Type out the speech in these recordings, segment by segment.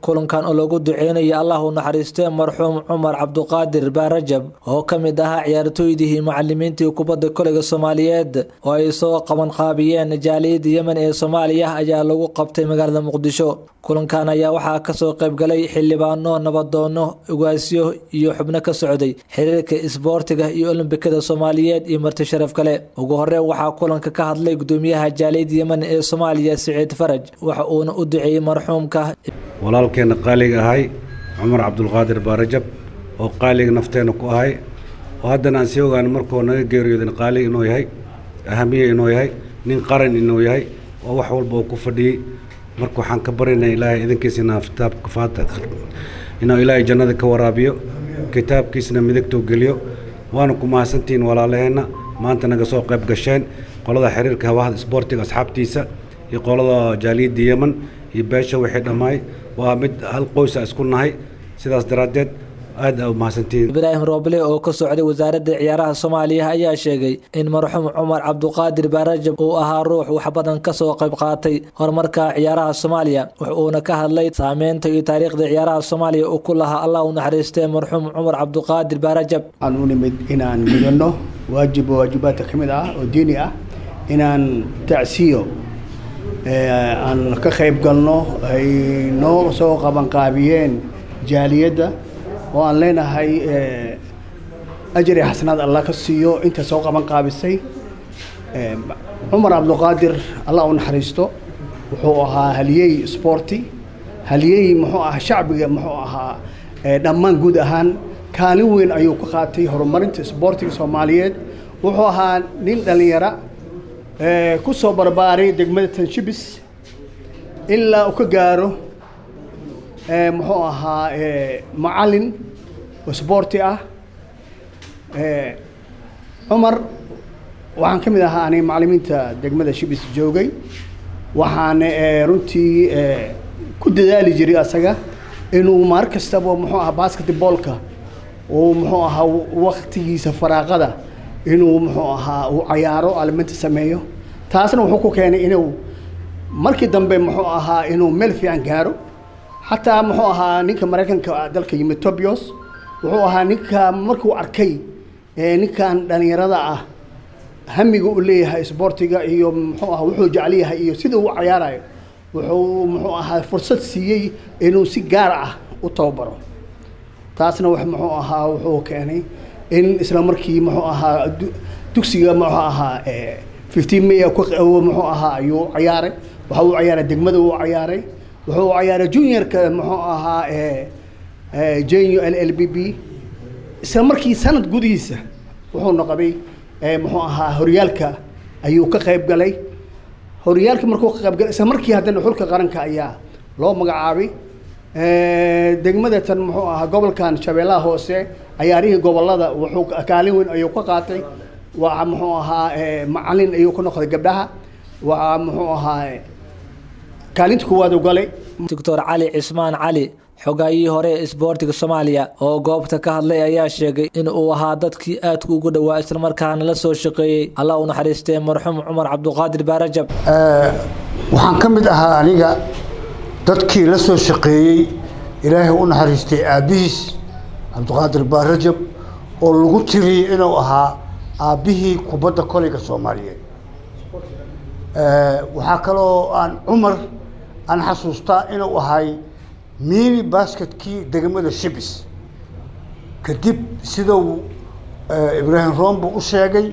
kulankan oo lagu duceynayay Allah u naxariistay marxuum Cumar Cabdulqaadir Baaraj oo kamid ah ciyaartooydii macallimiintii Kubbadda Koleyga Soomaaliyeed oo ay soo qaban qaabiyeen jaaliyadda Yemen ee Soomaaliya ayaa lagu qabtay magaalada Muqdisho. kulankan ayaa waxaa ka soo qayb galay xildhibaano, nabadoono, ugaasyo iyo xubno ka socday xiriirka isboortiga iyo Olimbikada Soomaaliyeed iyo marti sharaf kale. ugu horreyn waxaa kulanka ka hadlay gudoomiyaha jaaliyadda Yemen ee Soomaaliya Saciid Faraj waxa uu u duceeyay marxuumka walaalkeena qaaliga ahay Cumar Cabdulqaadir Baaraj oo qaaliga nafteena ku ahay oo haddana aan sii ogaan markuu naga geeriyooday qaali inuu yahay ahamiye inuu yahay nin qaran inuu yahay oo wax walba ku fadhiyay markuu waxaan ka barinay Ilaahay idinkiisa kitaabka Faatiha inuu Ilaahay jannada ka waraabiyo kitaabkiisna midigto geliyo waana ku mahadsantiin walaalaheena maanta naga soo qayb gasheen qolada xiriirka hawada isboortiga asxaabtiisa iyo qolada jaaliyadda Yemen iyo beesha wixii dhamaay waa mid hal qoys isku nahay sidaas daraadeed aad u mahadsantiin. Ibraahim Roble oo ka socday wasaaradda ciyaaraha Soomaaliya ayaa sheegay in marxuum Cumar Cabdulqaadir Baaraj uu ahaa ruux wax badan ka soo qayb qaatay horumarka ciyaaraha Soomaaliya wuxuuna ka hadlay saameynta iyo taariikhda ciyaaraha Soomaaliya oo ku lahaa Allah u naxariistay marxuum Cumar Cabdulqaadir Baaraj. aan u nimid inaan gudano waajibaadka kamid ah oo diini ah inaan tacsiyo aan ka qayb galno ay noo soo qaban qaabiyeen jaaliyadda oo aan leenahay ajri xasanaad Allah ka siiyo inta soo qaban qaabisay. Cumar Cabdulqaadir Allah u naxariisto wuxuu ahaa haliyey sporti haliyey muxuu ahaa shacbiga muxuu ahaa dhammaan guud ahaan kaalin weyn ayuu ka qaatay horumarinta sportiga Soomaaliyeed. wuxuu ahaa nin dhalinyaro ku soo barbaaray degmada Tanshibis ilaa uu ka gaaro muxuu ahaa macallin sporti ah. Cumar waxaan kamid ahaa aniga macallimiinta degmada Shibis joogay waxaan runtii ku dadaali jiray asaga inuu mar kastaba muxuu ahaa basketballka oo muxuu ahaa waqtigiisa faraaqada inuu muxuu ahaa uu ciyaaro almanta sameeyo taasna wuxuu ku keenay inuu markii dambe muxuu ahaa inuu meel fiican gaaro xataa muxuu ahaa ninka Mareykanka dalka yimid Tobias wuxuu ahaa ninka markuu arkay ninkan dhalinyarada ah hamiga u leeyahay sportiga iyo muxuu ahaa wuxuu jecel yahay iyo sida uu ciyaarayo wuxuu muxuu ahaa fursad siiyay inuu si gaar ah u tababaro taasna wax muxuu ahaa wuxuu keenay in isla markii muxuu ahaa dugsiga muxuu ahaa 15 May muxuu ahaa ayuu ciyaaray waxa uu ciyaaray degmada uu ciyaaray wuxuu ciyaaray juniorka muxuu ahaa junior LLBB isla markii sanad gudihiisa wuxuu noqday muxuu ahaa horyaalka ayuu ka qayb galay horyaalka markuu ka qayb galay isla markii haddana xulka qaranka ayaa loo magacaabay degmada tan muxuu ahaa gobolkan Shabeellaha Hoose ciyaarihii gobolada wuxuu kaalin weyn ayuu ka qaatay waxa muxuu ahaa macallin ayuu ku noqday gabdhaha waxa muxuu ahaa kaalinta kuwaad u galay. Dr. Ali Ismaan Ali xogaayihii hore ee isboortiga Soomaaliya oo goobta ka hadlay ayaa sheegay in uu ahaa dadkii aad ugu dhawaa isla markaana la soo shaqeeyay Allah u naxariistay marxuum Cumar Cabdulqaadir Baaraj. waxaan ka mid ahaa aniga dadkii la soo shaqeeyay Ilaahay u naxariistay aabihiis Cabdulqaadir Baaraj oo lagu tiriyay inuu ahaa aabihii Kubbadda Koleyga Soomaaliyeed. waxaa kaloo aan Cumar aan xasuustaa inuu ahay mini basketkii degmada Shibis kadib sidoo Ibraahim Rombo u sheegay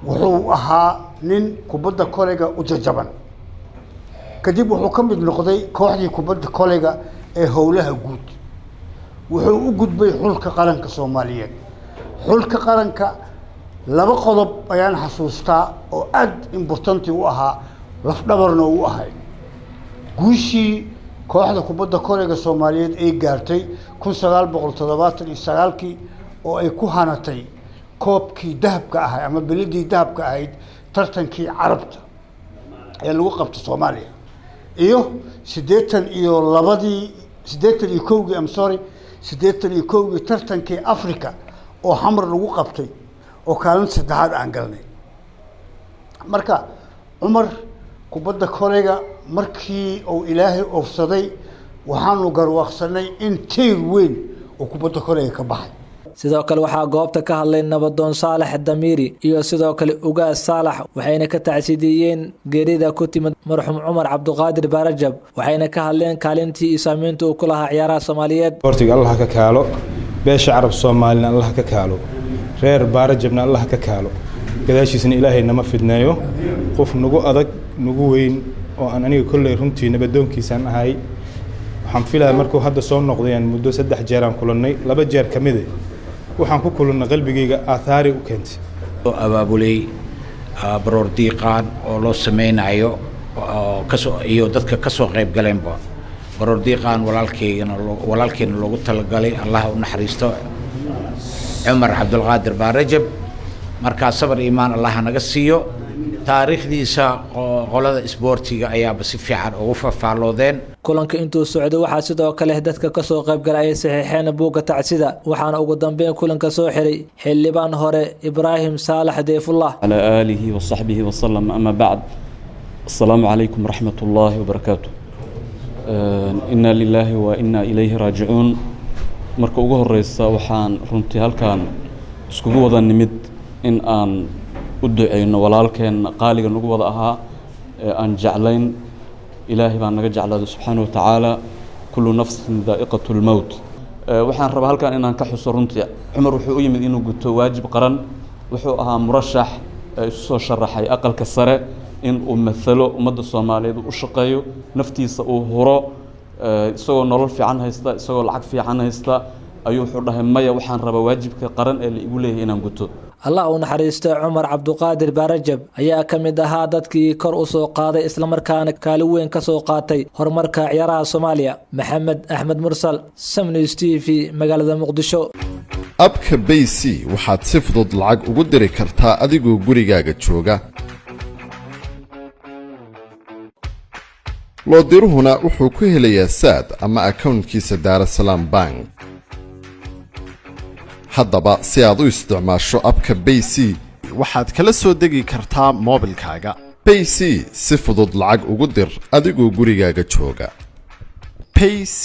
wuxuu ahaa nin Kubbadda Koleyga u jajaban kadib wuxuu ka mid noqday kooxdii Kubbadda Koleyga ee howlaha guud wuxuu u gudbay xulka qaranka Soomaaliyeed. xulka qaranka laba qodob ayaan xasuustaa oo aad important u ahaa lafdhabarna u ahay guushii kooxda Kubbadda Koleyga Soomaaliyeed ay gaartay 1979 oo ay ku hanatay koobkii dahabka ahaa ama beladii dahabka ahayd tartankii Carabta ee lagu qabto Soomaaliya iyo 81 tartankii Afrika oo xamar lagu qabtay oo kaalin saddexaad aan galnay. marka Cumar Kubbadda Koleyga markii uu Ilaahay oofsaday waxaanu garwaaqsanay in tiir weyn oo kubadda koleyga ka baxay sidoo kale waxaa goobta ka hadlay nabadoon saalax damiiri iyo sidoo kale ugaas saalax waxayna ka tacsiidiyeen geerida ku timid marxuum Cumar Cabdulqaadir Baarajab waxayna ka hadleen kaalintii iyo saameynta uu ku lahaa ciyaaraha Soomaaliyeed sportiga Allah ka kaalo beesha carab Soomaalina Allah ka kaalo reer Baarajabna Allah ka kaalo gadaashiisna Ilaahay nama fidneeyo qof nagu adag nagu weyn oo aan aniga kulay runtii nabadoonkiisan ahay waxaan filayaa markuu hadda soo noqdeen muddo 3 jeer aan kulanay 2 jeer kamid waxaan ku kulannay qalbigayga aathaari u keentay abaabulay baroor diiqaan oo loo sameynayo iyo dadka ka soo qayb galeenba baroor diiqaan walaalkeena loogu talagalay Allah u naxariisto Cumar Cabdulqaadir Baarajab marka sabar iimaan Allah naga siiyo taariikhdiisa qolada isboortiga ayaa si fiican ugu faahfaahloodeen kulanka intuu socdo waxaa sidoo kale dadka ka soo qayb galay saxiixeen buuga tacsida waxaana ugu dambeyn kulanka soo xiray xildhibaan hore Ibraahim Saalax Deefullah ala alihi wa sahbihi wa sallam amma ba'd assalamu alaykum wa rahmatullahi wa barakatuh inna lillahi wa inna ilayhi raaji'un marka ugu horeysa waxaan runtii halkaan iskugu wada nimid in aan u duceyno walaalkeen qaaliga nagu wada ahaa aan jeclayn ilaahi baan naga jeclaado subxaanahu wa tacaala kullu nafsin daa'iqatul mawt waxaan rabaa halkan inaan ka xuso runtii Cumar wuxuu u yimid inuu guto waajib qaran wuxuu ahaa murashax isu soo sharaxay aqalka sare in uu mathalo ummadda Soomaaliyeed u shaqeeyo naftiisa uu huro isagoo nolol fiican haysta isagoo lacag fiican haysta ayuu wuxuu dhahay maya waxaan rabaa waajibka qaran ee la igu leeyahay inaan guto Allah uu naxariisto Cumar Cabdulqaadir Baarajab ayaa kamid ahaa dadkii kor u soo qaaday isla markaana kaalin weyn ka soo qaatay horumarka ciyaaraha Soomaaliya Maxamed Axmed Mursal Samnews TV magaalada Muqdisho abka BC waxaad si fudud lacag ugu diri kartaa adigoo gurigaaga jooga loo diruhuna wuxuu ku helayaa saad ama accountkiisa Daarasalaam Bank haddaba si aad u isticmaasho abka BC waxaad kala soo degi kartaa moobilkaaga BC si fudud lacag ugu dir adigoo gurigaaga jooga BC